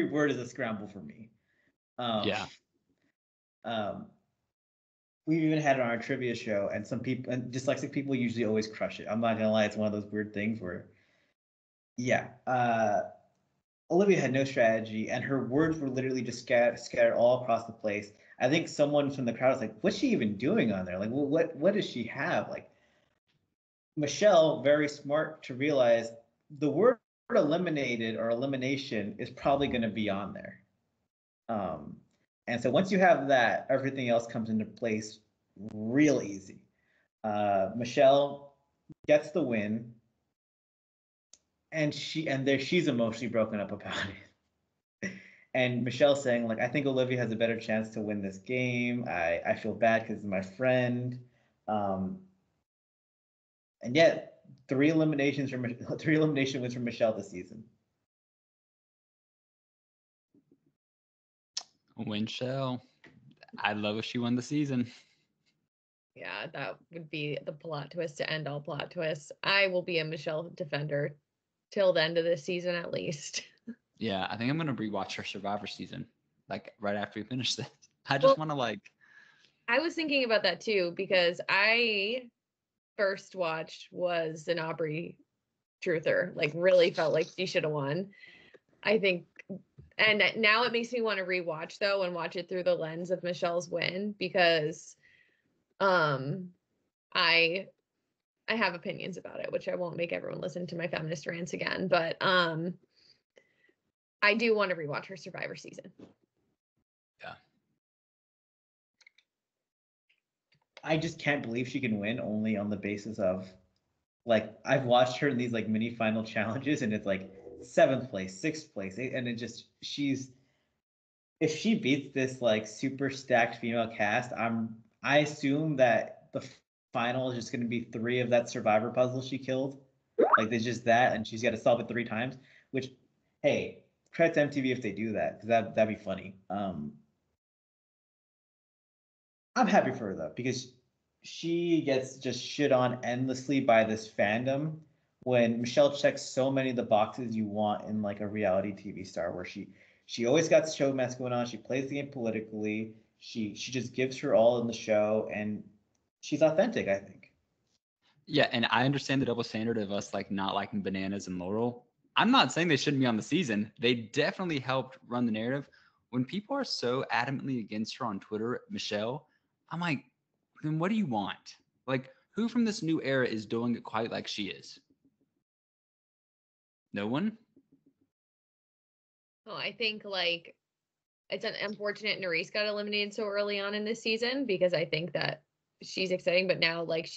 word is a scramble for me. Yeah. We've even had it on our trivia show, and some people and dyslexic people usually always crush it. I'm not gonna lie, it's one of those weird things where, yeah, Olivia had no strategy, and her words were literally just scattered all across the place. I think someone from the crowd was like, "What's she even doing on there? Like, what does she have?" Like, Michele, very smart to realize the word eliminated or elimination is probably going to be on there. And so once you have that, everything else comes into place real easy. Michele gets the win, and she's emotionally broken up about it. And Michele saying like, I think Olivia has a better chance to win this game. I feel bad because it's my friend. And yet 3 elimination wins from Michele this season. Michele. I love if she won the season. Yeah, that would be the plot twist to end all plot twists. I will be a Michele defender till the end of this season at least. Yeah, I think I'm gonna rewatch her Survivor season, like right after we finish this. I just want to like. I was thinking about that too because I first watched was an Aubrey truther. Like really felt like she should have won. I think, and now it makes me want to rewatch though and watch it through the lens of Michele's win because, I have opinions about it, which I won't make everyone listen to my feminist rants again, but I do want to rewatch her Survivor season. Yeah. I just can't believe she can win only on the basis of like I've watched her in these like mini final challenges and it's like 7th place, 6th place, and it just if she beats this like super stacked female cast, I assume that the final is just going to be 3 of that Survivor puzzle she killed. Like there's just that, and she's got to solve it 3 times. Which, hey, credit to MTV if they do that, because that'd be funny. I'm happy for her though, because she gets just shit on endlessly by this fandom when Michele checks so many of the boxes you want in like a reality TV star, where she always got showmance going on. She plays the game politically. She just gives her all in the show, and she's authentic, I think. Yeah, and I understand the double standard of us like not liking Bananas and Laurel. I'm not saying they shouldn't be on the season. They definitely helped run the narrative. When people are so adamantly against her on Twitter, Michele, I'm like, then what do you want? Like, who from this new era is doing it quite like she is? No one? Oh, I think like it's unfortunate Nerys got eliminated so early on in this season because I think that she's exciting, but now like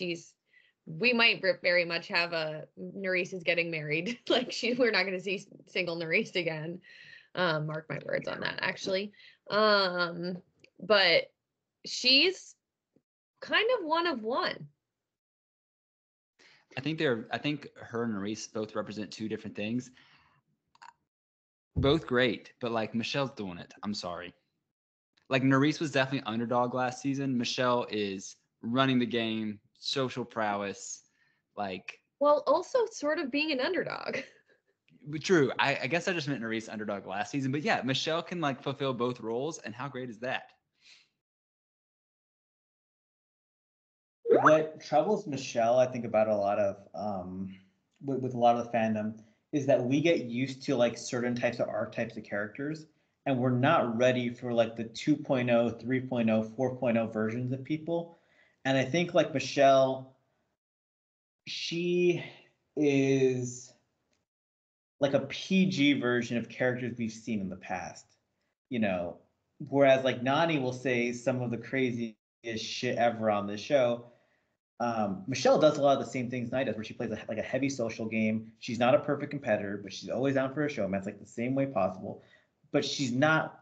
we might very much have Nerys is getting married. Like we're not going to see single Nerys again. Mark my words on that, actually. But she's kind of one of one. I think her and Nerys both represent two different things. Both great, but like Michele's doing it. I'm sorry. Like Nerys was definitely underdog last season. Michele is running the game, social prowess, like. Well, also sort of being an underdog. True. I guess I just meant Nerys underdog last season, but yeah, Michele can like fulfill both roles, and how great is that? What troubles Michele, I think about a lot of with a lot of the fandom, is that we get used to like certain types of archetypes of characters, and we're not ready for like the 2.0, 3.0, 4.0 versions of people. And I think like Michele, she is like a PG version of characters we've seen in the past, you know. Whereas like Nany will say some of the craziest shit ever on this show. Michele does a lot of the same things Nany does, where she plays like a heavy social game. She's not a perfect competitor, but she's always down for a show. And that's like the same way possible. But she's not.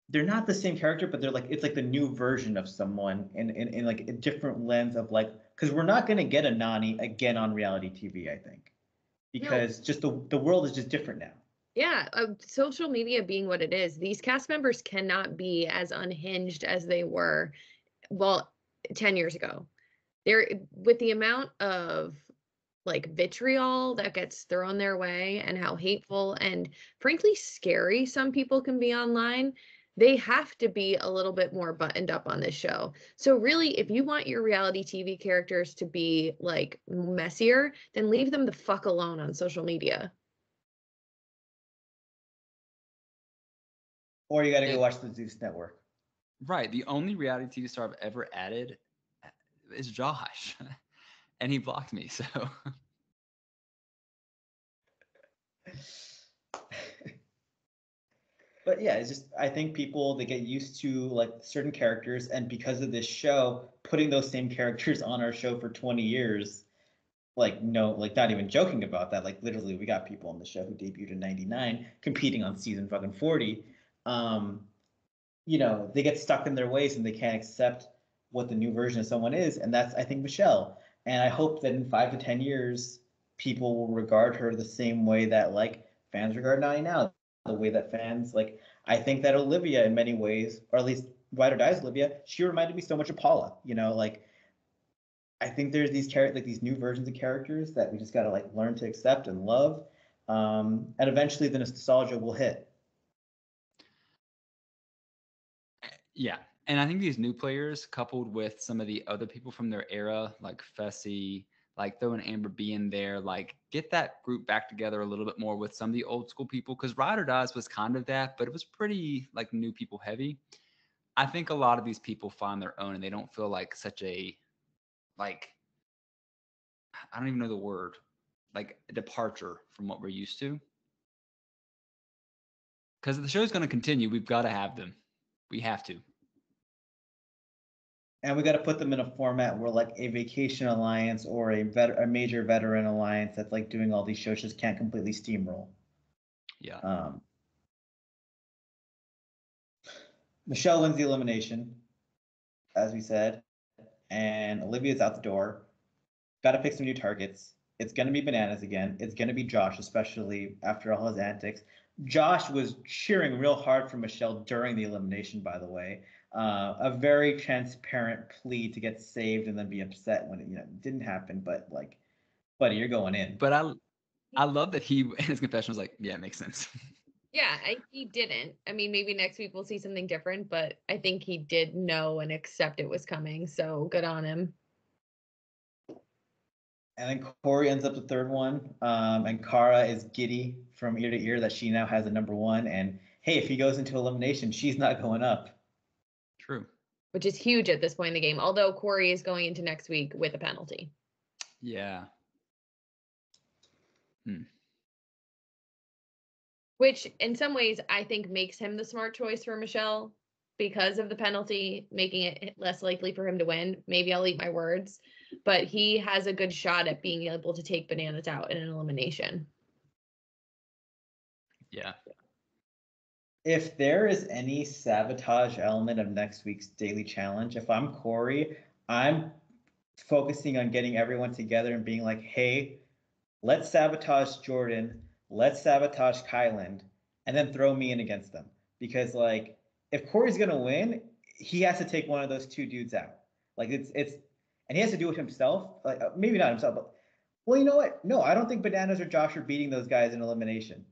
They're not the same character, but they're like it's like the new version of someone in like a different lens of like because we're not gonna get a Nany again on reality TV, I think, because just the world is just different now. Yeah, social media being what it is, these cast members cannot be as unhinged as they were, well, 10 years ago. They're with the amount of like vitriol that gets thrown their way and how hateful and frankly scary some people can be online. They have to be a little bit more buttoned up on this show. So really, if you want your reality TV characters to be like messier, then leave them the fuck alone on social media. Or you got to go watch the Zeus Network. Right. The only reality TV star I've ever added is Josh, and he blocked me. So. But yeah, it's just I think people they get used to like certain characters, and because of this show, putting those same characters on our show for 20 years, like no, like not even joking about that. Like literally, we got people on the show who debuted in '99 competing on season fucking 40. You know, they get stuck in their ways and they can't accept what the new version of someone is, and that's I think Michele. And I hope that in 5 to 10 years, people will regard her the same way that like fans regard Nany now, the way that fans like. I think that Olivia, in many ways, or at least Ride or Dies Olivia, she reminded me so much of Paula. You know, like I think there's these like these new versions of characters that we just gotta like learn to accept and love, and eventually the nostalgia will hit. Yeah. And I think these new players, coupled with some of the other people from their era, like Fessy, like throwing Amber B in there, like get that group back together a little bit more with some of the old school people. Because Ride or Dies was kind of that, but it was pretty like new people heavy. I think a lot of these people find their own and they don't feel like such a, like, I don't even know the word, like a departure from what we're used to. Because the show's going to continue. We've got to have them. We have to. And we got to put them in a format where like a vacation alliance or a major veteran alliance that's like doing all these shows just can't completely steamroll. Yeah. Michele wins the elimination, as we said, and Olivia's out the door. Got to pick some new targets. It's going to be Bananas again. It's going to be Josh, especially after all his antics. Josh was cheering real hard for Michele during the elimination, by the way. A very transparent plea to get saved and then be upset when it didn't happen. But like, buddy, you're going in. But I love that he in his confession was like, yeah, it makes sense. Yeah, he didn't. I mean, maybe next week we'll see something different, but I think he did know and accept it was coming. So good on him. And then Corey ends up the third one. And Kara is giddy from ear to ear that she now has a number one. And hey, if he goes into elimination, she's not going up. True. Which is huge at this point in the game. Although Corey is going into next week with a penalty. Yeah. Which in some ways I think makes him the smart choice for Michele because of the penalty, making it less likely for him to win. Maybe I'll eat my words, but he has a good shot at being able to take Bananas out in an elimination. Yeah. If there is any sabotage element of next week's daily challenge, if I'm Corey, I'm focusing on getting everyone together and being like, hey, let's sabotage Jordan, let's sabotage Kyland, and then throw me in against them. Because like, if Corey's gonna win, he has to take one of those two dudes out. Like it's and he has to do it himself. Like maybe not himself, but well, you know what? No, I don't think Bananas or Josh are beating those guys in elimination.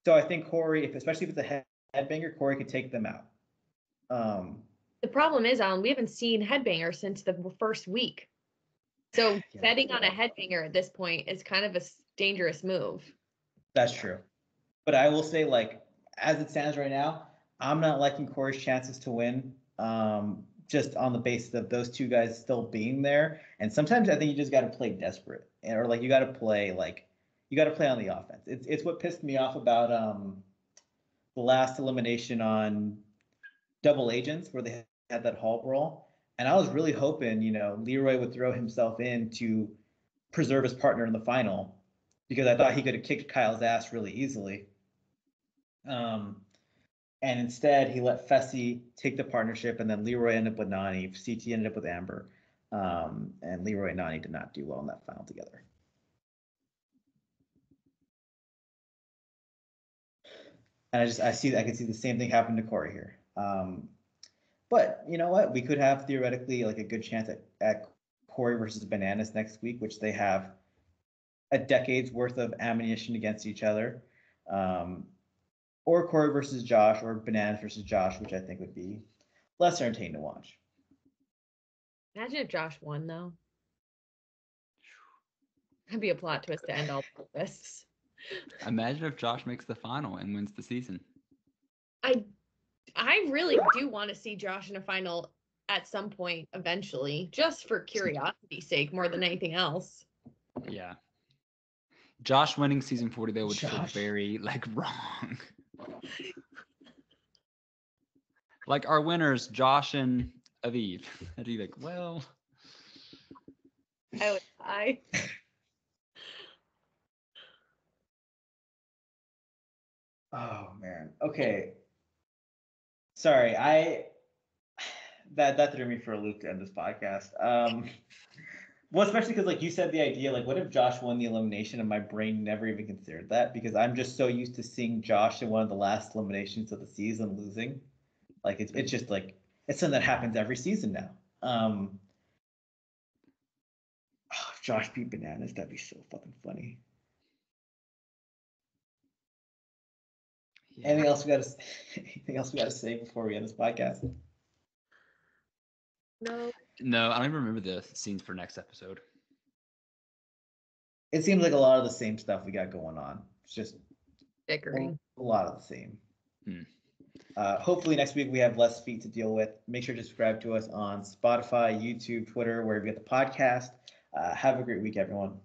So I think Corey, especially if it's a headbanger, Corey could take them out. The problem is, Allan, we haven't seen Headbanger since the first week. So betting on a Headbanger at this point is kind of a dangerous move. That's true. But I will say, like, as it stands right now, I'm not liking Corey's chances to win. Just on the basis of those two guys still being there. And sometimes I think you just got to play desperate, or like you got to play on the offense. It's what pissed me off about the last elimination on Double Agents where they had that hall brawl, and I was really hoping Leroy would throw himself in to preserve his partner in the final because I thought he could have kicked Kyle's ass really easily. And instead, he let Fessy take the partnership, and then Leroy ended up with Nany. CT ended up with Amber, and Leroy and Nany did not do well in that final together. And I can see the same thing happen to Corey here. But you know what? We could have theoretically like a good chance at Corey versus Bananas next week, which they have a decade's worth of ammunition against each other. Or Corey versus Josh, or Bananas versus Josh, which I think would be less entertaining to watch. Imagine if Josh won, though. That'd be a plot twist to end all twists. Imagine if Josh makes the final and wins the season. I really do want to see Josh in a final at some point eventually, just for curiosity's sake more than anything else. Yeah. Josh winning season 40 though would feel very wrong. Like our winners, Josh and Aviv. I'd be like, well. I would die. Oh man. Okay. Sorry, that threw me for a loop to end this podcast. Well, especially because like you said the idea, like what if Josh won the elimination and my brain never even considered that because I'm just so used to seeing Josh in one of the last eliminations of the season losing. Like it's just like it's something that happens every season now. If Josh beat Bananas, that'd be so fucking funny. Yeah. Anything else we gotta say before we end this podcast? No, I don't even remember the scenes for next episode. It seems like a lot of the same stuff we got going on. It's just bickering. A lot of the same. Hopefully next week we have less feet to deal with. Make sure to subscribe to us on Spotify, YouTube, Twitter, wherever you get the podcast. Have a great week, everyone.